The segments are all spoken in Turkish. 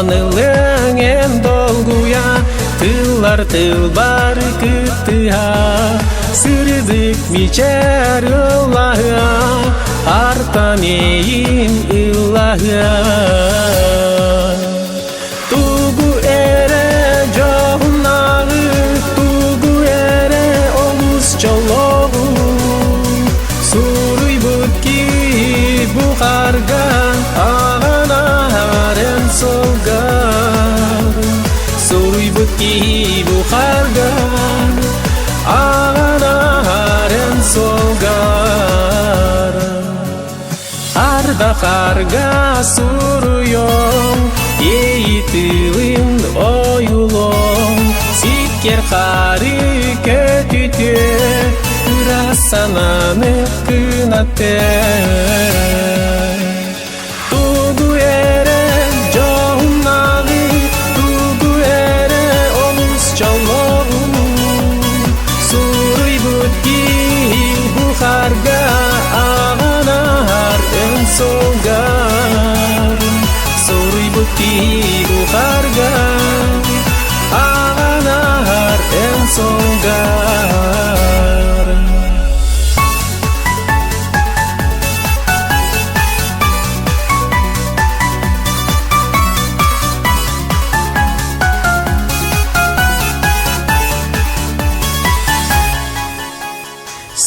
Onılığın dolguya tıllar tılbar kıtıha Sırdık biçer Allah'a Artaneyin Allah'a Tugu ere johnağı Tugu ere omuz çoloğu Suruy butki buharga Ağana haren solgar Suruy butki buharga Ağana haren solgar Arda karga suruyom Eğitilin oyulom Sikker karı kötütü Rasananı kınate Tugu ere johnağı Tugu ere omuz çoloğu Suruy butki buharga Ağana haren solgar Suruy butki buharga Ağana haren solgar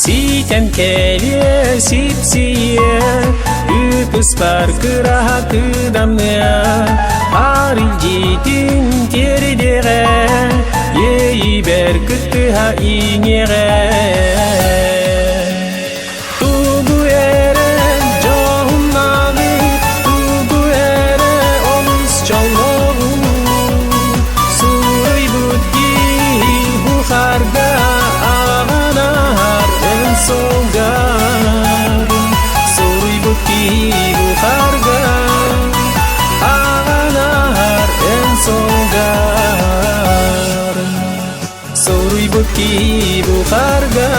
Siten kele sipsiye Üpüs parkıra kıdamne Haril jitin teridere Yeyi berkıttı ha inere Tugu ere johnağı Tugu ere omuz çoloğu Suruy butki buharga solgar Suruy butki buharga Ağana haren solgar Suruy butki buharga